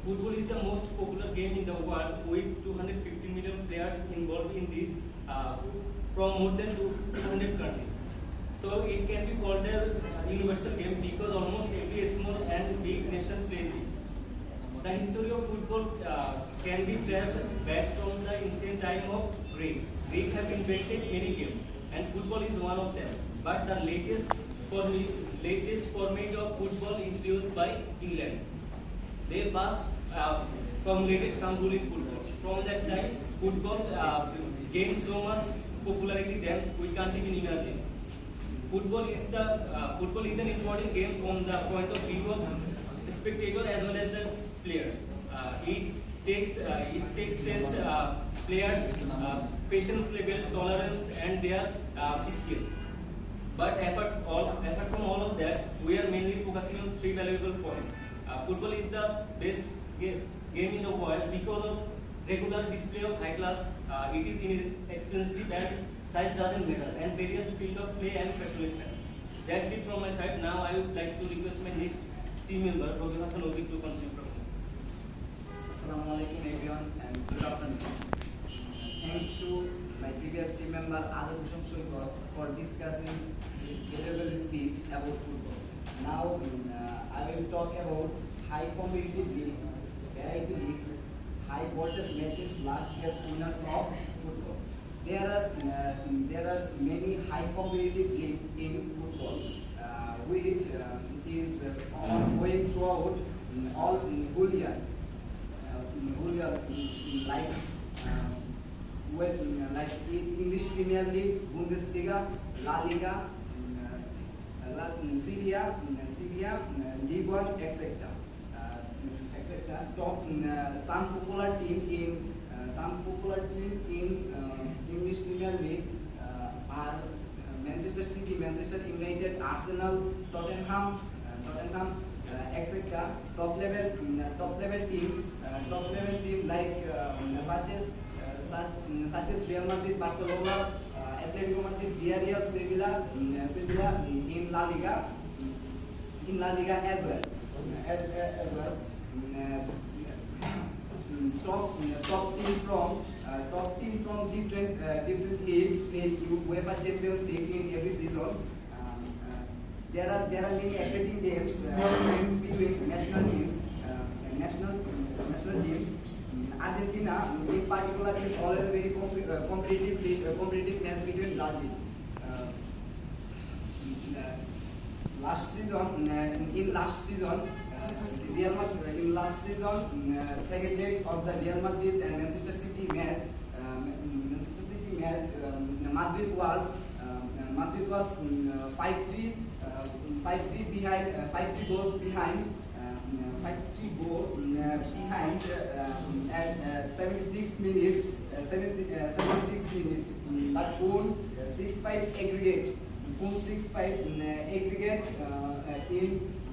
Football is the most popular game in the world with 250 million players involved in this from more than 200 countries. So it can be called a universal game because almost every small and big nation plays it. The history of football can be traced back from the ancient time of Greek. Greek have invented many games, and football is one of them. But the latest format of football introduced by England. They first formulated some rule in football. From that time, football gained so much popularity that we can't even imagine. Football is an important game from the point of view of spectator as well as the players. It takes test players' patience level, tolerance, and their skill. But apart from all of that, we are mainly focusing on three valuable points. Football is the best game in the world because of regular display of high class. It is inexpensive and size doesn't matter, and various field of play and passionate fans. That's it from my side. Now I would like to request my next team member, Robi Hassan Obi, to continue from me. Assalamualaikum everyone and good afternoon. Thanks to my previous team member Azad Hussain Shoykot for discussing his valuable speech about football. Now I will talk about high competitive league, variety leagues, high voltage matches, last year's winners of football. There are many high competitive leagues in football, which is ongoing throughout all whole year. Like like English Premier League, Bundesliga, La Liga, Serie A, Ligue 1, etc. Top some popular team in English Premier League are Manchester City, Manchester United, Arsenal, Tottenham, etc. Top level team like such as Real Madrid, Barcelona, Atletico Madrid, Villarreal, Sevilla in La Liga as well. Top team from different leagues play UEFA Champions League in every season. There are many exciting games between national teams. Argentina, in particular, is always very competitive match between Brazil. Last season, second leg of the Real Madrid and Manchester City match, Madrid was 5-3 behind, 5-3 goals behind. 5-3 goal behind at 76 minutes, but won 6-5 aggregate. Won 6-5 aggregate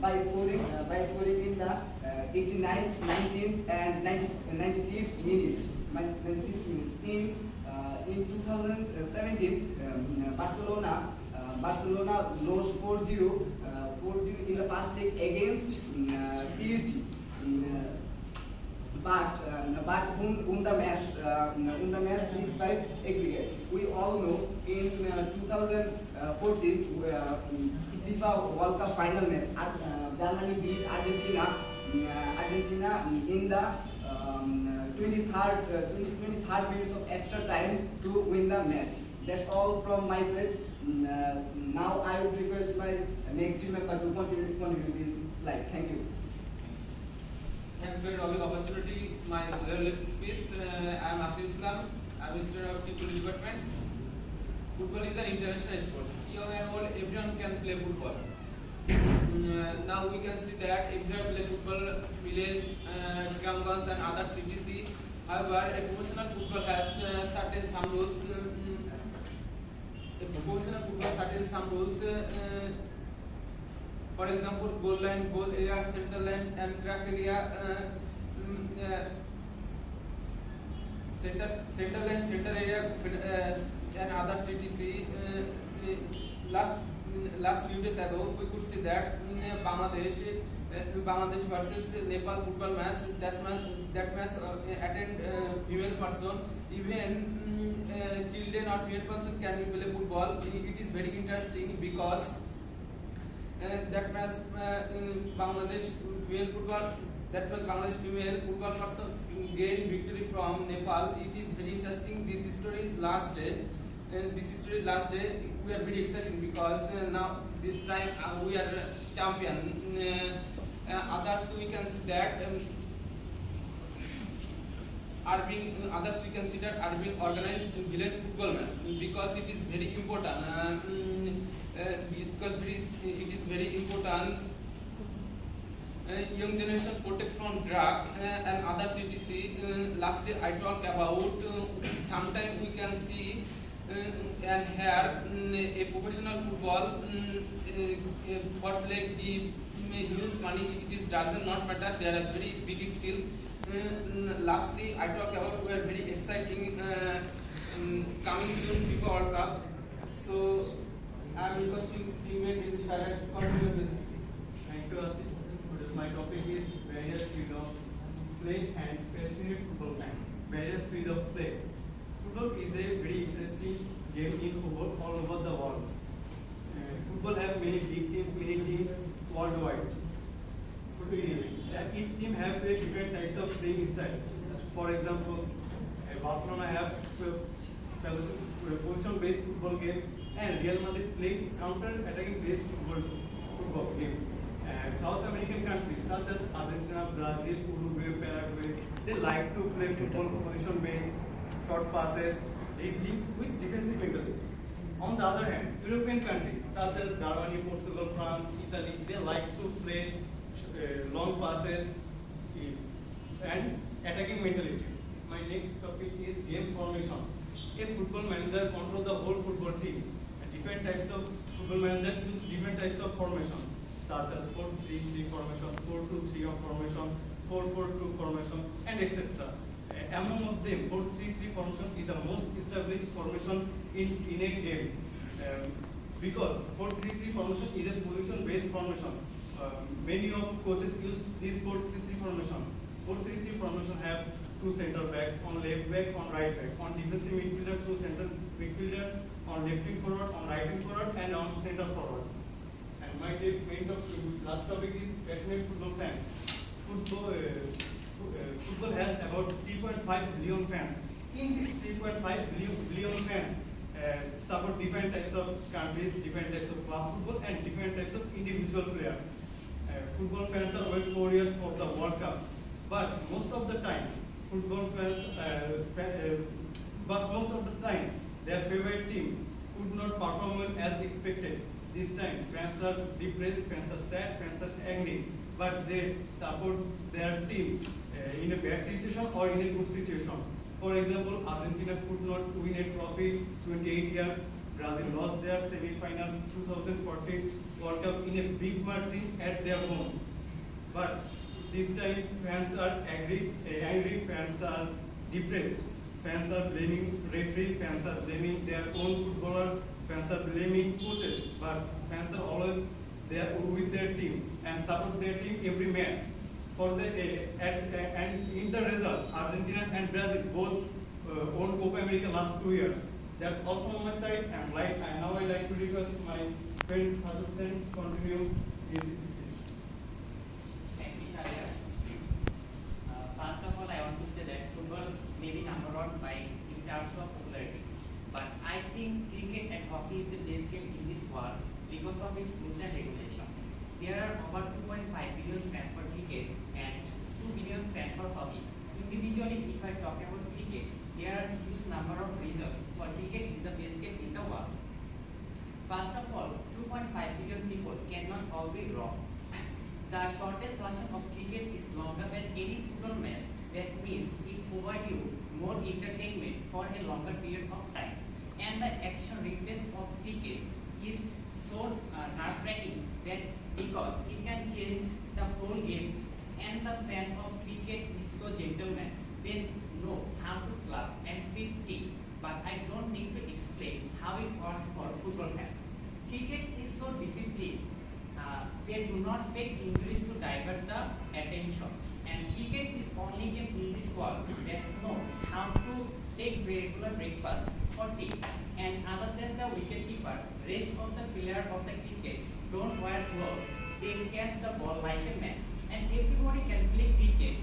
by scoring in the 89th, 19th, and 95th minutes. In 2017, Barcelona lost 4-0 in the first leg against PSG, but won the match 6-5 aggregate. We all know in 2014 FIFA World Cup final match, Germany beat Argentina in the 23rd minutes of extra time to win the match. That's all from my side. Now I would request my next team member to continue this slide. Thank you. Thanks for the opportunity. My speech. I am Asif Islam. I am a student of People Department. Football is an international sport. Young and old, everyone can play football. Now we can see that everyone play football, village, Gramgans and other cities. However, a professional football has certain rules. For example, goal line, goal area, center line, and track area. Center line, center area, and other CTC. last few days ago, we could see that Bangladesh versus Nepal football match. That match attend female person, even children or female person can play football. It is very interesting because that match Bangladesh female football. That was Bangladesh female football person gained victory from Nepal. It is very interesting. This story is last day. We are very excited because now this time we are champion. Others we can see that are being organized village football match because it is very important. It is very important. Young generation protect from drug and other CTC. Lastly, I talk about sometimes we can see and hear a professional football what like the huge money. It is doesn't not matter. There is very big skill. Lastly, I talk about we are very exciting coming soon FIFA World Cup. So I am requesting teammate to continue with. Thank you, Asif. My topic is various speed of play and passionate football fans. Various speed of play. Football is a very interesting game in football all over the world. Football has many big teams, many teams worldwide. Each team have a different types of playing style. For example, Barcelona have position-based football game, and Real Madrid play counter-attacking based football game. South American countries such as Argentina, Brazil, Uruguay, Paraguay, they like to play football position-based, short passes, dribbling with defensive mentality. On the other hand, European countries such as Germany, Portugal, France, Italy, they like to play long passes and attacking mentality. My next topic is game formation. A football manager controls the whole football team. Different types of football manager use different types of formation, such as 4-3-3 formation, 4-2-3-1 formation, 4-4-2 formation, and etc. Among of them, 4-3-3 formation is the most established formation in a game because 4-3-3 formation is a position-based formation. Many of coaches use this 4-3-3 formation. 4-3-3 formation have two center backs, on left back, on right back, on defensive midfielder, two center midfielder, on left wing forward, on right wing forward, and on center forward. And my last topic is passionate football fans. Football has about 3.5 billion fans. In this 3.5 billion fans, support different types of countries, different types of club football, and different types of individual players. Football fans are wait 4 years for the World Cup, but most of the time, their favorite team could not perform well as expected. This time, fans are depressed, fans are sad, fans are angry, but they support their team in a bad situation or in a good situation. For example, Argentina could not win a trophy 28 years. Brazil lost their semi-final 2014 World Cup in a big margin at their home. But this time, fans are angry, fans are depressed. Fans are blaming referee, fans are blaming their own footballer, fans are blaming coaches. But fans are always there with their team and support their team every match. And in the result, Argentina and Brazil both won Copa America last 2 years. That's all from my side. And now I like to request my friend Hussein to continue his speech. Thank you, Shahir. First of all, I want to say that football may be number one in terms of popularity, but I think cricket and hockey is the best game in this world because of its rules and regulation. There are over 2.5 billion fans for cricket and 2 billion fans for hockey. Individually, if I talk about cricket, there are huge number of reasons for cricket is the best game in the world. First of all, 2.5 billion people cannot all be wrong. The shortest version of cricket is longer than any football match. That means it provides you more entertainment for a longer period of time. And the action replace of cricket is so nerve-wracking that because it can change the whole game, and the fan of cricket is so gentleman, they know how to clap and sip tea. But I don't need to explain how it works for football fans. cricket is so disciplined. They do not fake injuries to divert the attention. And cricket is only game in this world that knows how to take regular breakfast for tea. And other than the wicketkeeper, rest of the player of the cricket don't wear gloves. They catch the ball like a man. And everybody can play cricket.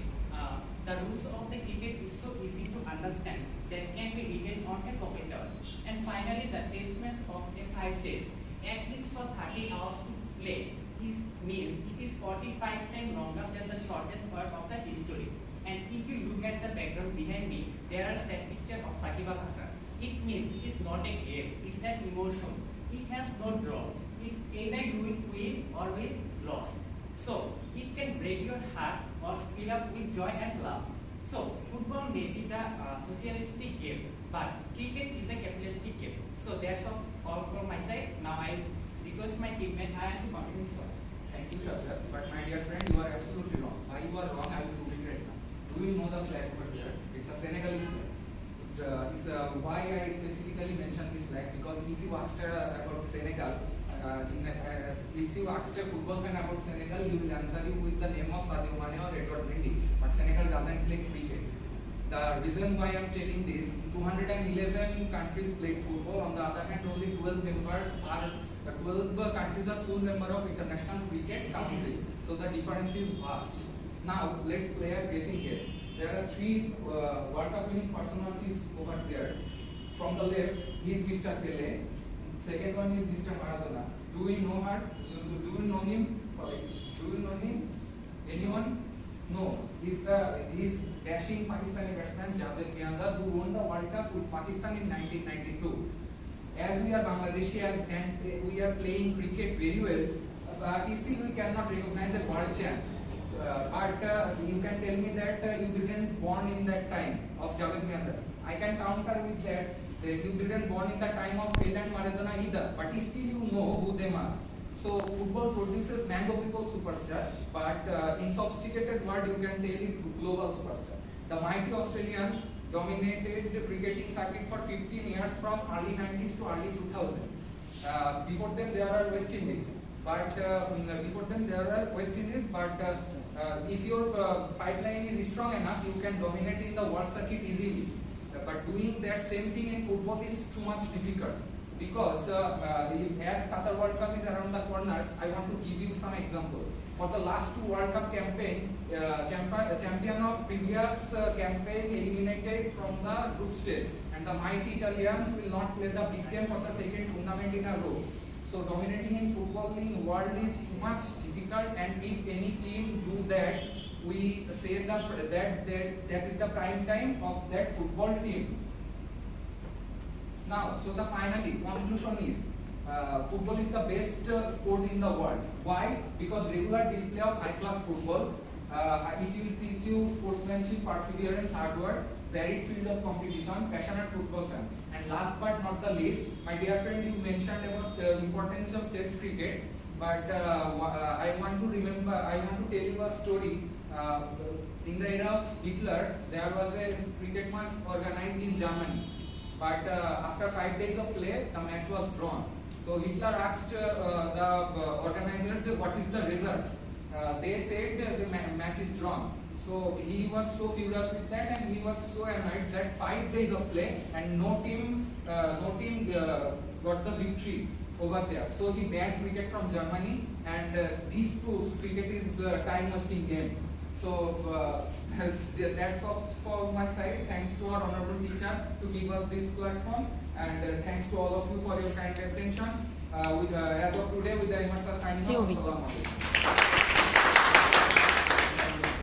The rules of the cricket is so easy to understand that can be written on a pocket towel. And finally, the test match of a 5 days, at least for 30 hours to play, means it is 45 times longer than the shortest part of the history. And if you look at the background behind me, there are set picture of Shakib Al Hasan. It means it is not a game, it's an emotion. It has no draw. Either you will win or will lose. So it can break your heart or fill up with joy and love. So football may be the socialistic game, but cricket is the capitalistic game. So that's all from my side. Now I request my teammate Ayan to continue. Sir. Thank you, Shazad. But my dear friend, you are absolutely wrong. Why you are wrong, I will prove it right now. Do you know the flag over here? It's a Senegalese flag. Why I specifically mention this flag? Because if you asked about Senegal, if you asked a football fan about Senegal, he will answer you with the name of Sadio Mane or Edouard Mendy. But Senegal doesn't play cricket. The reason why I am telling this, 211 countries played football. On the other hand, only 12 countries are full member of International Cricket Council. So the difference is vast. Now let's play a guessing game. There are 3 World Cup winning personalities over there. From the left is Mr. Pele. Second one is Mr. Maradona. Do we know her? Do we know him? Sorry. Do we know him? Anyone? No. He's dashing Pakistani batsman Javed Miandar, who won the World Cup with Pakistan in 1992. As we are Bangladeshi and we are playing cricket very well, but still we cannot recognize a world champ. But you can tell me that you didn't born in that time of Javed Miandar. I can counter with that you didn't born in the time of Pele and Maradona either, but still you know who they are. So football produces mango people superstar, but in sophisticated word you can tell it global superstar. The mighty Australian dominated the cricketing circuit for 15 years from early 90s to early 2000. Before them there are West Indies, but if your pipeline is strong enough, you can dominate in the world circuit easily. But doing that same thing in football is too much difficult because as Qatar World Cup is around the corner, I want to give you some example. For the last 2 World Cup campaign, champion of previous campaign eliminated from the group stage, and the mighty Italians will not play the big game for the second tournament in a row. So dominating in footballing world is too much difficult, and if any team do that, we say that is the prime time of that football team. Now, so the finally conclusion is football is the best sport in the world. Why? Because regular display of high-class football, it will teach you sportsmanship, perseverance, hard work, varied field of competition, passionate football fan. And last but not the least, my dear friend, you mentioned about the importance of Test cricket, but I want to tell you a story. In the era of Hitler, there was a cricket match organized in Germany, but after 5 days of play, the match was drawn. So Hitler asked the organizers, what is the result? They said the match is drawn. So he was so furious with that, and he was so annoyed that 5 days of play and no team got the victory over there. So he banned cricket from Germany, and this proves cricket is a time-wasting game. So that's all for my side. Thanks to our honorable teacher to give us this platform, and thanks to all of you for your kind attention. As of today, with the Immersa signing off. Assalamu alaikum.